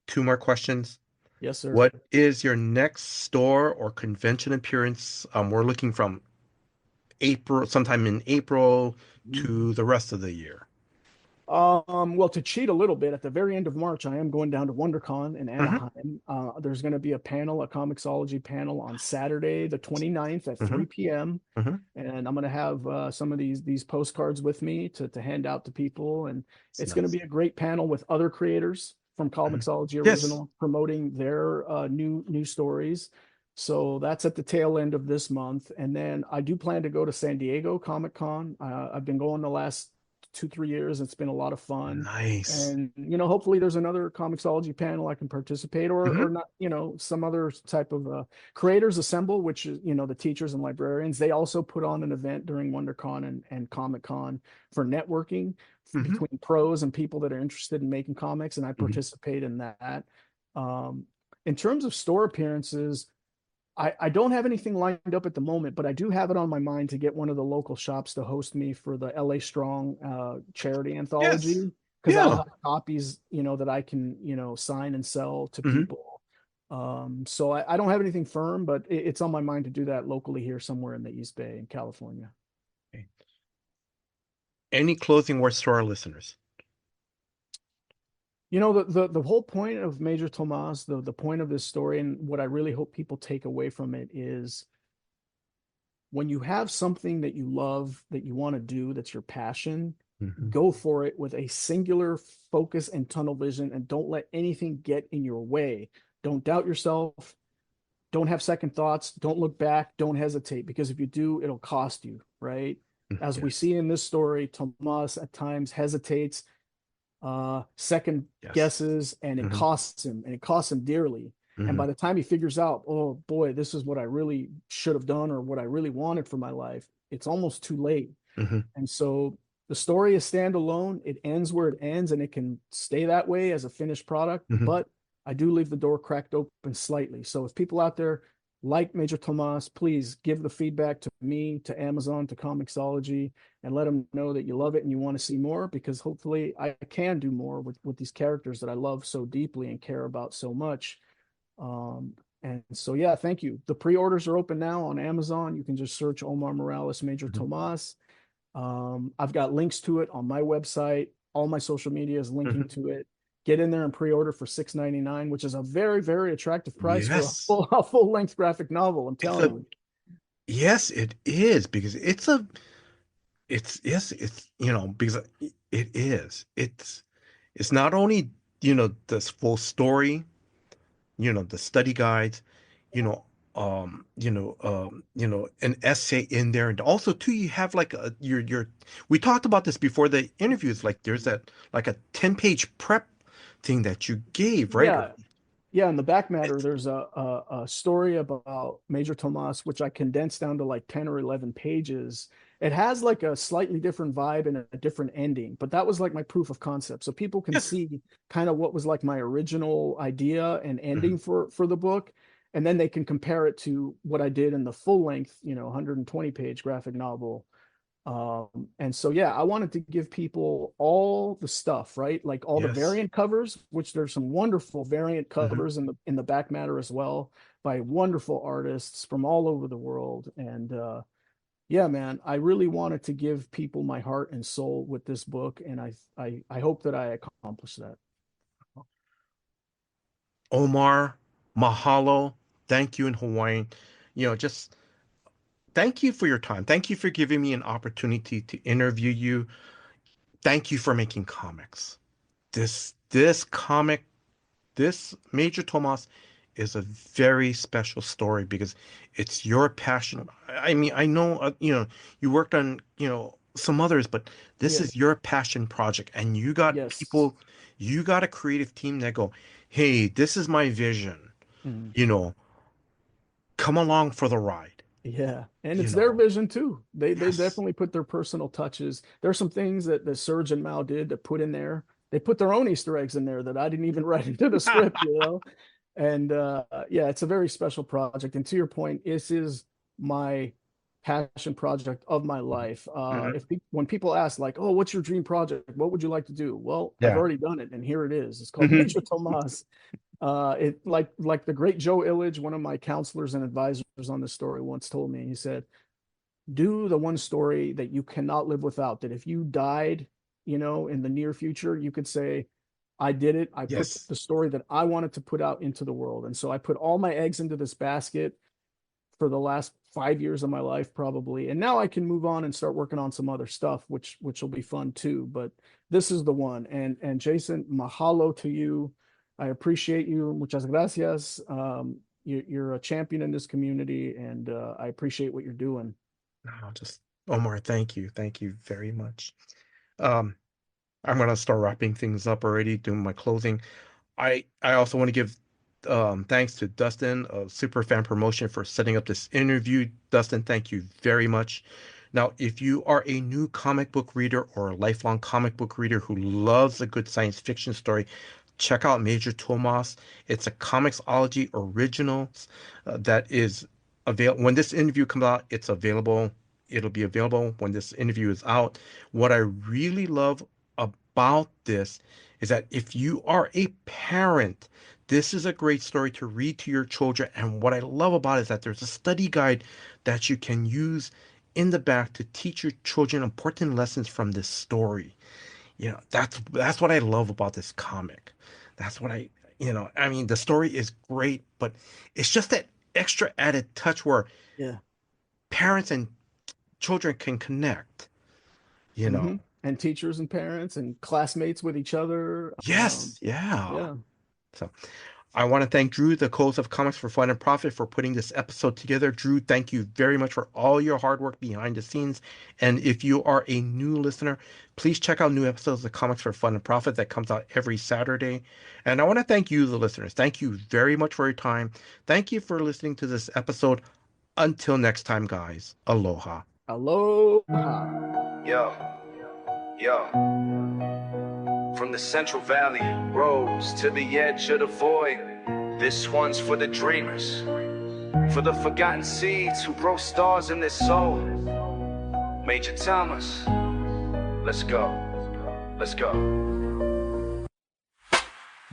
Two more questions. Yes, sir. What is your next store or convention appearance? We're looking from April, sometime in April to the rest of the year. Well, to cheat a little bit, at the very end of March, I am going down to WonderCon in Hmm. Anaheim. There's going to be a panel, a Comixology panel on Saturday, the 29th at Hmm. 3 p.m. Hmm. And I'm going to have some of these postcards with me to hand out to people. And It's it's going to nice. be a great panel with other creators from Mhm. Comixology Yes. Original promoting their new stories. So that's at the tail end of this month. And then I do plan to go to San Diego Comic Con. I've been going the last 2, 3 years. It's been a lot of fun. Nice. And hopefully there's another Comixology panel I can participate, or Hmm. not, some other type of creators assemble, which is, the teachers and librarians. They also put on an event during WonderCon and Comic Con for networking Hmm. between pros and people that are interested in making comics, and I Hmm. participate in that. Um, in terms of store appearances, I don't have anything lined up at the moment, but I do have it on my mind to get one of the local shops to host me for the LA Strong charity Yes. anthology, because I'll Yeah. have copies, that I can, sign and sell to Hmm. people. So I don't have anything firm, but it's on my mind to do that locally here somewhere in the East Bay in California. Any closing words to our listeners? The whole point of Major Tomas, the point of this story, and what I really hope people take away from it is when you have something that you love, that you want to do, that's your passion, Hmm. go for it with a singular focus and tunnel vision, and don't let anything get in your way. Don't doubt yourself. Don't have second thoughts. Don't look back. Don't hesitate, because if you do, it'll cost you, right? As we Yes. see in this story, Tomas at times hesitates, second Yes. guesses, and it Hmm. costs him, and it costs him dearly. And Hmm. by the time he figures out, oh boy, this is what I really should have done, or what I really wanted for my life, it's almost too late. Hmm. And so the story is standalone. It ends where it ends, and it can stay that way as a finished product. Hmm. But I do leave the door cracked open slightly. So if people out there like Major Tomas, please give the feedback to me, to Amazon, to Comixology, and let them know that you love it and you want to see more, because hopefully I can do more with these characters that I love so deeply and care about so much. And so, yeah, thank you. The pre-orders are open now on Amazon. You can just search Omar Morales, Major Hmm. Tomas. I've got links to it on my website. All my social media is linking Hmm. to it. Get in there and pre-order for $6.99, which is a very, very attractive price for a Yes. full, a full-length graphic novel. I'm It's telling a you. yes, it is because it's yes, it's because it is. It's not only, this full story, the study guides, you know, an essay in there. And also too, you have like your we talked about this before the interviews, like there's that like a 10-page prep thing that you gave, right? Yeah, yeah. In the back matter, It's, there's a story about Major Tomas, which I condensed down to like 10 or 11 pages. It has like a slightly different vibe and a different ending, but that was like my proof of concept. So people can yes. see kind of what was like my original idea and Mhm. ending for the book. And then they can compare it to what I did in the full length, 120-page graphic novel. And so, yeah, I wanted to give people all the stuff, right? Like all the Yes. variant covers, which there's some wonderful variant Hmm. covers in the back matter as well, by wonderful artists from all over the world. And yeah, man, I really wanted to give people my heart and soul with this book, and I hope that I accomplished that. Omar, mahalo. Thank you in Hawaiian. Just thank you for your time. Thank you for giving me an opportunity to interview you. Thank you for making comics. This comic, this Major Tomas is a very special story because it's your passion. I mean, I know, you worked on, some others, but this is Yes, your passion project, and you got yes. people, you got a creative team that go, hey, this is my vision, Mhm. you know, come along for the ride, Yeah, and you it's their know. vision too. They Yes. definitely put their personal touches. There's some things that Serge and Mao did to put in there. They put their own Easter eggs in there that I didn't even write into the script. And yeah, it's a very special project. And to your point, this is my passion project of my life. Mhm. If when people ask like, "Oh, what's your dream project? What would you like to do?" Well, I've Yeah. already done it, and here it is. It's called Mhm. Major Tomas. It like the great Joe Illidge, one of my counselors and advisors on this story, once told me. He said, "Do the one story that you cannot live without. That if you died, in the near future, you could say, I did it. I put Yes. the story that I wanted to put out into the world." And so I put all my eggs into this basket for the last 5 years of my life, probably. And now I can move on and start working on some other stuff, which will be fun too. But this is the one. And Jason, mahalo to you. I appreciate you. Muchas gracias. You're a champion in this community, and I appreciate what you're doing. No, just Omar, thank you very much. Um, I'm gonna start wrapping things up already, doing my closing. I also want to give thanks to Dustin of Superfan Promotion for setting up this interview. Dustin, thank you very much. Now, if you are a new comic book reader or a lifelong comic book reader who loves a good science fiction story, check out Major Thomás. It's a Comixology original that is available. When this interview comes out, it's available. It'll be available when this interview is out. What I really love about this is that if you are a parent, this is a great story to read to your children. And what I love about it is that there's a study guide that you can use in the back to teach your children important lessons from this story. That's what I love about this comic. That's what I mean, the story is great, but it's just that extra added touch where Yeah. parents and children can connect, you know. And teachers and parents and classmates with each other. Yes, yeah. Yeah. So I want to thank Drew, the co-host of Comics for Fun and Profit, for putting this episode together. Drew, thank you very much for all your hard work behind the scenes. And if you are a new listener, please check out new episodes of Comics for Fun and Profit that comes out every Saturday. And I want to thank you, the listeners. Thank you very much for your time. Thank you for listening to this episode. Until next time, guys. Aloha. Aloha. Yo, yo. From the Central Valley, rose to the edge of the void. This one's for the dreamers, for the forgotten seeds who grow stars in their soul. Major Thomas, let's go, let's go.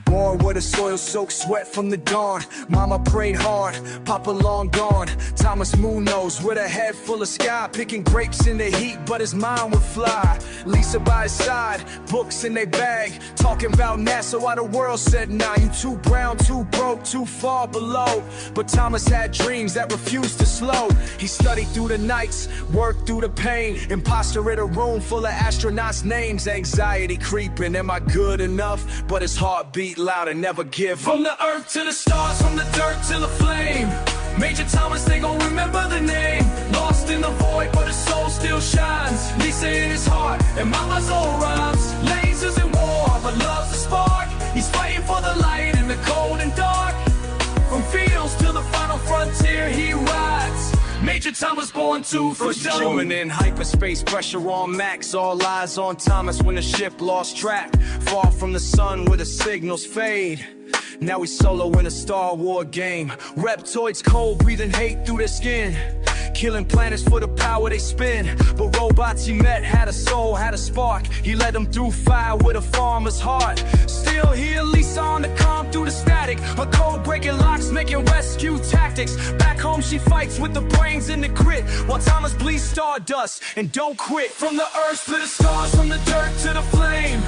Born with a soil-soaked sweat from the dawn. Mama prayed hard, Papa long gone. Thomas Moon knows with a head full of sky, picking grapes in the heat, but his mind would fly. Lisa by his side, books in they bag, talking about NASA while the world said, nah, you too brown, too broke, too far below. But Thomas had dreams that refused to slow. He studied through the nights, worked through the pain. Imposter in a room full of astronauts' names. Anxiety creeping, am I good enough? But his heart beat loud and never give. From the earth to the stars, from the dirt to the flame. Major Thomas, they gon' remember the name. Lost in the void, but his soul still shines. Lisa in his heart, and Mama's old rhymes. Lasers and war, but love's the spark. He's fighting for the light in the cold and dark. From fields to the final frontier, he rides. Major Thomas born to fulfill. Human in hyperspace, pressure on max. All eyes on Thomas when the ship lost track. Far from the sun where the signals fade. Now he's solo in a Star War game. Reptoids cold, breathing hate through their skin. Killing planets for the power they spin. But robots he met had a soul, had a spark. He led them through fire with a farmer's heart. Still here, Lisa on the comm through the static. Her code breaking locks, making rescue tactics. Back home she fights with the brains and the grit, while Thomas bleeds stardust and don't quit. From the earth to the stars, from the dirt to the flame.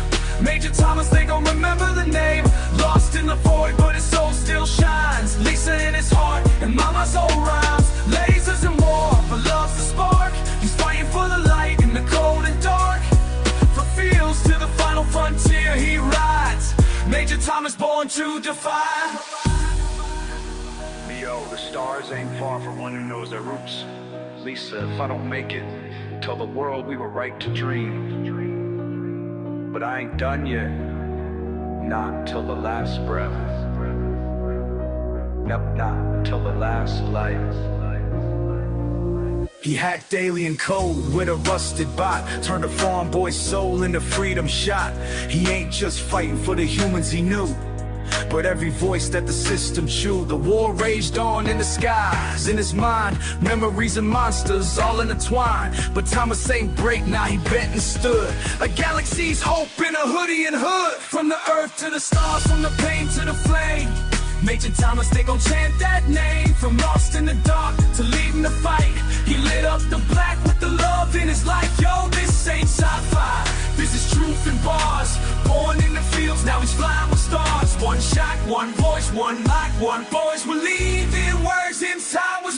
Major Thomas, they gon' remember the name. Lost in the void, but his soul still shines. Lisa in his heart, and Mama's old rhymes. Lasers and war, but love's the spark. He's fighting for the light in the cold and dark. From fields to the final frontier, he rides. Major Thomas born to defy. Yo, the stars ain't far from one who knows their roots. Lisa, if I don't make it, tell the world we were right to dream. But I ain't done yet, not till the last breath. Nope, not till the last life. He hacked alien code with a rusted bot, turned a farm boy's soul into freedom shot. He ain't just fighting for the humans he knew, but every voice that the system chewed. The war raged on in the skies, in his mind, memories and monsters all intertwined. But Thomás ain't break, now he bent and stood. A galaxy's hope in a hoodie and hood. From the earth to the stars, from the pain to the flame. Major Thomás, they gon' chant that name. From lost in the dark to leading the fight, he lit up the black with the love in his life. Yo, this ain't sci-fi, this is truth in bars. Born in the fields, now he's flying with stars. One shot, one voice, one light, one voice. We're leaving words in time was